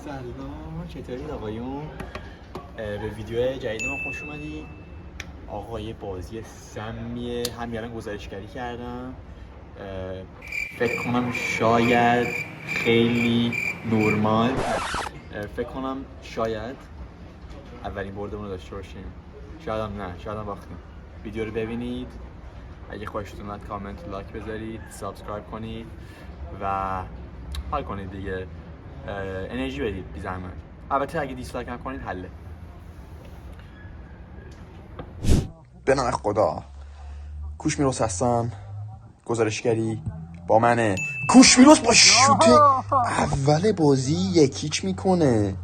سلام، چطورید آقایون؟ به ویدیو جدید ما خوش اومدید. آقا یه بازی سمیه، همین الان گزارشگری کردم. فکر کنم شاید خیلی نورمال، فکر کنم شاید اولین بردمون رو داشته باشیم، شاید هم نه، شاید هم باختیم. ویدیو رو ببینید، اگه خوشتون اومد کامنت و لایک بذارید، سابسکرایب کنید و حال کنید دیگه، انرژی بدید بی زحمت. البته اگه دیسلایک هم کنید حله. به نام خدا. کوش میروس هستم، گزارشگری با منه. کوش میروس با شوت اول بازی یکیچ میکنه.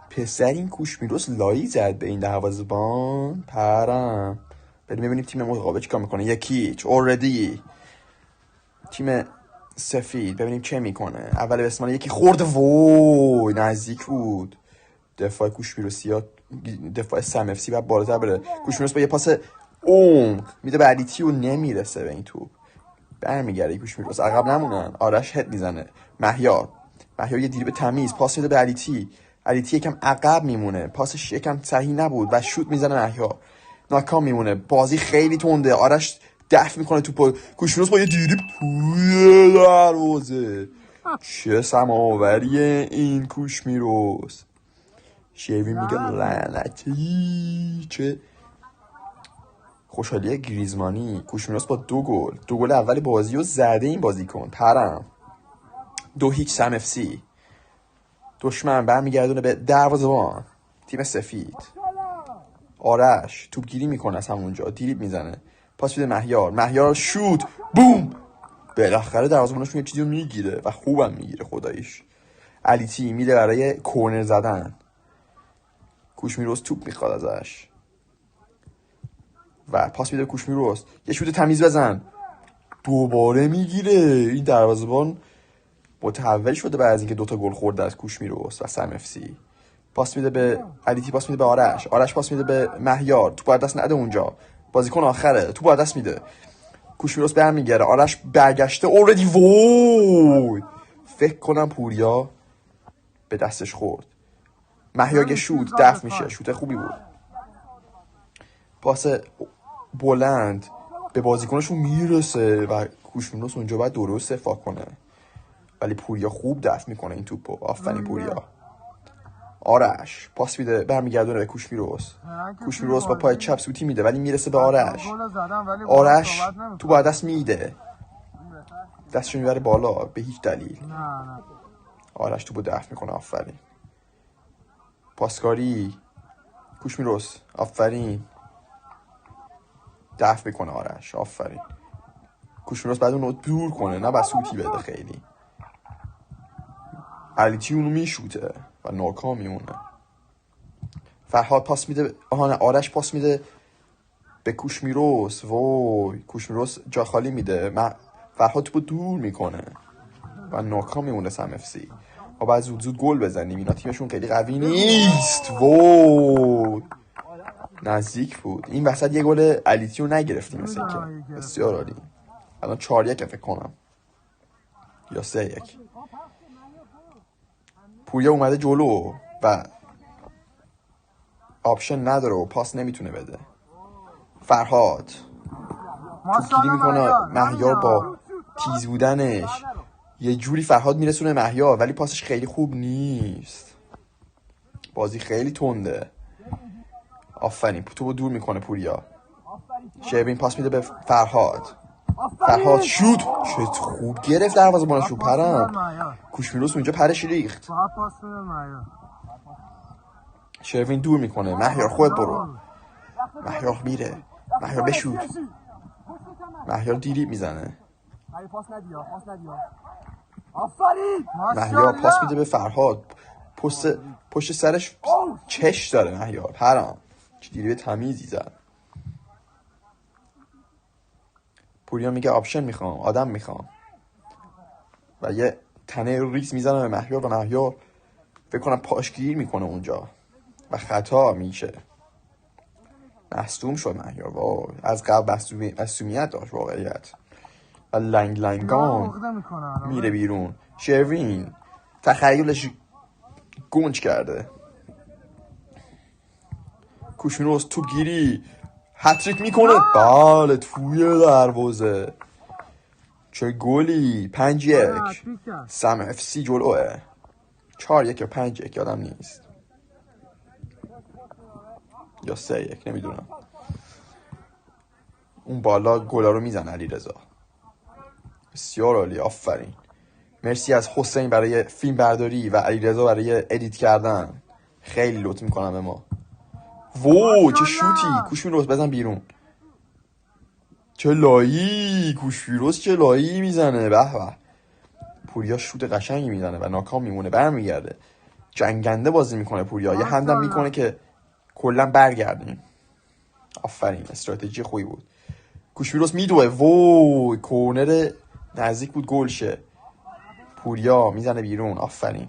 پسر این کوش میروس لایی زد به این دروازه‌بان. پرم بریم ببینیم تیم مقابل چیکار میکنه. یکیچ اوردی. تیم سفید ببینیم چه میکنه. اول بسمان یکی خورد، وای نزدیک بود. دفاع کوش میروسیا، دفاع سم اف سی بعد بالاتر بره. کوش میروس با یه پاس میده به علیتی و نمیرسه به این توپ. برمیگرده کوش میروس، عقب نمونن. آرش هد میزنه. مهیار یه دیری به تمیز پاس میده به علیتی. علیتی یکم عقب میمونه، پاسش یکم صحیح نبود و شوت میزنه. مهیار ناکام میمونه. بازی خیلی تنده. آرش دفع میکنه توپو. کوش میروس با یه دیری توی دروازه. چه سماوریه این کوش میروس. شیوی میگه لعنتی. چه خوشحالی گریزمانی. کوش میروس با دو گل اول بازی رو زده این بازیکن. پرم 2-0 سم اف سی. دشمن برمیگردونه به دروازه‌بان تیم سفید. آرش توپگیری میکنه از همونجا، دریبل میزنه، پاس میده مهیار شوت بوم. بالاخره دروازه‌بانشون یه چیزی رو میگیره و خوبم میگیره خداییش. علیتی میده برای کورنر زدن. کوش میروس توپ میخواد ازش و پاس میده. کوش میروس یه شوت تمیز بزن، دوباره میگیره. این دروازه‌بان متحول شده بعد از اینکه دوتا گل خورده از کوش میروس و سم اف سی. پاس میده به علیتی، پاس میده به آرش پاس میده به مهیار. توپ از دست نده اونجا، بازیکن آخره، توپ از دست میده. کوش میروس برمیگره. آرش برگشته اوردی. وای فکر کنم پوریا به دستش خورد. مهیار شوت دفع میشه، شوت خوبی بود. پاس بلند به بازیکنشون میرسه و کوش میروس اونجا باید درست دفاع کنه، ولی پوریا خوب دفع میکنه این توپو. آفرین پوریا. آرش پاس میده برمیگردونه به کوش میروس با پای چپ سوتی میده ولی میرسه به آرش تو با دست میده، دستشو میبره بالا به هیچ دلیل. آرش توپو دفع میکنه. آفرین پاسکاری کوش میروس. آفرین دفع میکنه آرش. آفرین کوش میروس بعد اونو دور کنه، نه بس سوتی بده خیلی. علیتی اونو میشوته و ناکام میمونه. فرهاد پاس میده. آرش پاس میده به کوش میروس. وای کوش میروس جا خالی میده. فرهاد توپو دور میکنه و ناکام میمونه سم اف سی. ما باید زود گل بزنیم، اینا تیمشون خیلی قوی نیست. وای نزدیک بود. این وسط یه گل علیتی رو نگرفتیم مثل اینکه. بسیار عالی. الان 4-1 فکر کنم یا 3-1. پوریا اومده جلو و آپشن نداره و پاس نمیتونه بده. فرهاد توپگیری میکنه. مهیار با تیز بودنش یه جوری فرهاد میرسونه مهیار، ولی پاسش خیلی خوب نیست. بازی خیلی تنده. آفرین توپو دور میکنه پوریا. شیبین پاس میده به فرهاد شوت. چه خوب گرفت دروازه‌بانشو. پرم کوش میروس اونجا پرش ریخت. شیبین دور میکنه. مهیار خود برو. مهیار میره. مهیار بشوت. مهیار دیریب میزنه. مهیار پاس میده به فرهاد. پشت سرش چش داره مهیار. پرام چه دیریب تمیزی زد. پوریا میگه آپشن میخوام، آدم میخوام و یه تنه ریس میزنه به مهیار و مهیار فکر کنم پاشگیر میکنه اونجا و خطا میشه. مصدوم شد مهیار. وای از قبل مصدومیت داشت واقعیت. و لنگان میره بیرون. شروین تخیلش گنج کرده. کوشمیروس توپ گیری هتریک میکنه. بله توی دروازه. چه گلی. 5-1 سم اف سی جلوه. 4-1 یا 5-1 یادم نیست، یا 3-1 نمیدونم. اون بالا گلا رو میزنه علیرضا. بسیار عالی، آفرین. مرسی از حسین برای فیلم برداری و علیرضا برای ادیت کردن. خیلی لطف میکنم به ما. وو چه شوتی. کوشمیروس بزن بیرون. چه لایی. کوشمیروس چه لایی میزنه. به به. پوریا شوت قشنگی میزنه و ناکام میمونه. برمیگرده. جنگنده بازی میکنه پوریا. یه هندم میکنه که کلا برگردیم. آفرین، استراتژی خوبی بود. کوشمیروس میدوه. وای کورنر نزدیک بود گل شه. پوریا میزنه بیرون. آفرین.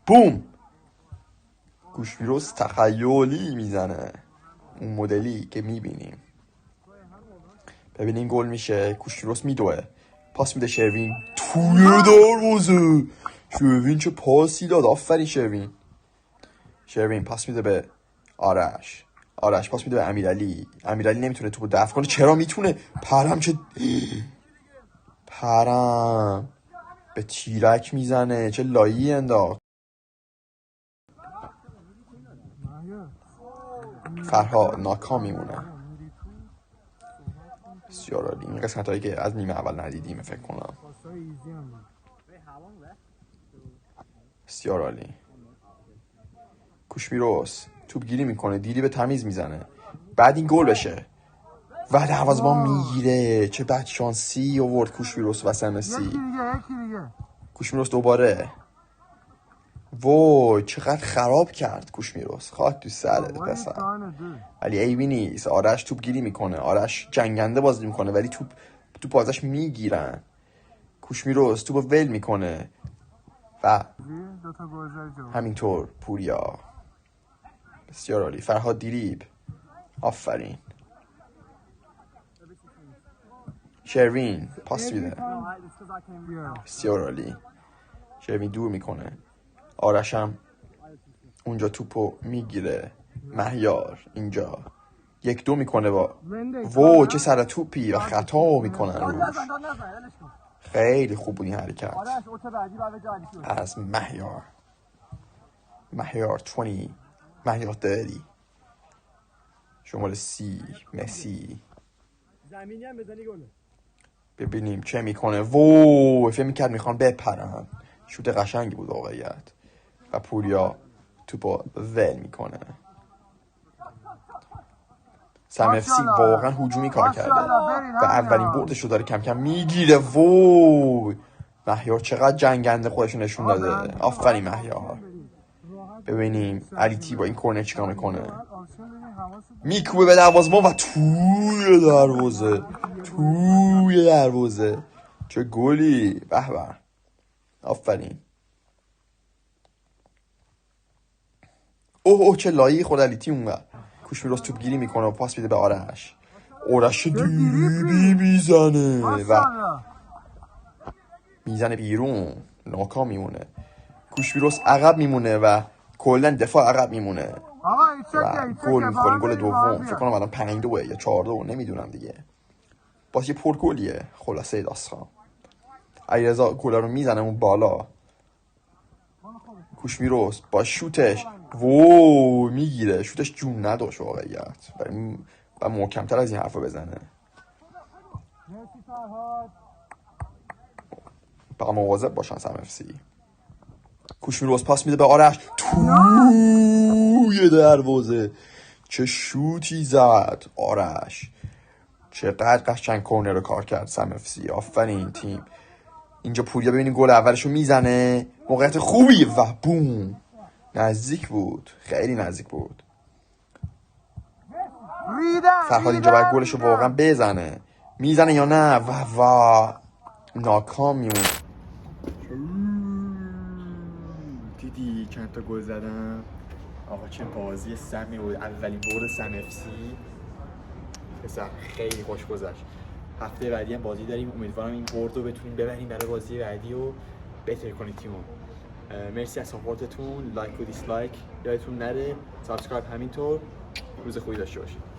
بوم. کوشمیروس تخیلی میزنه، اون مدلی که میبینیم. ببینیم گل میشه. کوشمیروس میدوه. پاس میده شروین. توی دروازه. شروین چه پاسی داد. آفرین شروین. شروین پاس میده به آرش. آرش پاس میده به امیرعلی. امیرعلی نمیتونه توپو دفع کنه. چرا میتونه. پرم چه پرم به تیرک میزنه. چه لایی انداخت. فرهاد ناکام میمونه. بسیار عالی. این قسمت هایی که از نیمه اول ندیدیم فکر کنم. بسیار عالی. کوشمیروس توپ گیری میکنه. دیری به تمیز میزنه. بعد این گل بشه و دروازه‌بان میگیره. چه بد شانسی آورد کوشمیروس و سمسی. کوشمیروس دوباره. وای چقدر خراب کرد کوشمیروس. خاک تو سرت پسر. ولی عیبی نیست. آرش توپ گیری میکنه. آرش جنگنده بازی میکنه ولی توپ ازش میگیرن. کوشمیروس توپ ول میکنه و همینطور پوریا. بسیار عالی. فرهاد دیریب. آفرین. شروین پاس میده. بسیار عالی. شروین دور میکنه. آرش هم اونجا توپو میگیره. مهیار اینجا 1-2 میکنه با وو چه سر توپی و خطا میکنن روش. خیلی خوب بود این حرکت از مهیار. مهیار 20 مهیار 30 شمال 30 مسی. ببینیم چه میکنه. وو فکر میکرد میخوان بپرن. شوت قشنگی بود واقعیت و پوریا توپو ول میکنه. سم اف سی واقعا هجومی کار کرده و اولین بردش رو داره کم کم میگیره. وای مهیار چقدر جنگنده خودشو نشون داده. آفرین مهیار. ببینیم علی تی با این کورنر چیکار میکنه. میکوبه به دروازه‌بان و توی دروازه. توی دروازه. چه گلی. به به. آفرین. اوه چه لایی خود علی تی اونور. کوشمیروس توپ گیری میکنه و پاس میده به آرش. آرش دیری میزنه و میزنه بیرون. ناکام میمونه. کوشمیروس عقب میمونه و کلا دفاع عقب میمونه و گل میخوریم. گل دوم فکر کنم الان 5-2 یا 4-2 نمیدونم دیگه. باز یه پرگلیه. خلاصه داستان علیرضا گلا رو میزنه اون بالا. کوشمیروس با شوتش وو میگیره. شوتش جون نداشت واقعیت و محکمتر از این حرفا بزنه. با مواظب باشن سم اف سی. کوشمیروس پاس میده به آرش. توی دروازه. چه شوتی زد آرش. چقدر قشنگ کورنر رو کار کرد سم اف سی. آفرین تیم. اینجا پوریا ببینیم گل اولش رو میزنه. موقعیت خوبی و بوم. نزدیک بود. خیلی نزدیک بود. فرهاد اینجا باید گلش رو واقعا بزنه. میزنه یا نه. و ناکام میمونه. دیدی چند تا گل زدم. آقا چه بازی سمی بود. اولین برد سم اف سی پسر خیلی خوش گذشت. هفته بعدی هم بازی داریم. امیدوارم این برد رو بتونیم ببریم برای بازی بعدی و بهتر کنیم تیمو. مرسی از ساپورتتون، لایک و دیسلایک یادتون نره، سابسکرایب همینطور. روز خوبی داشته باشید.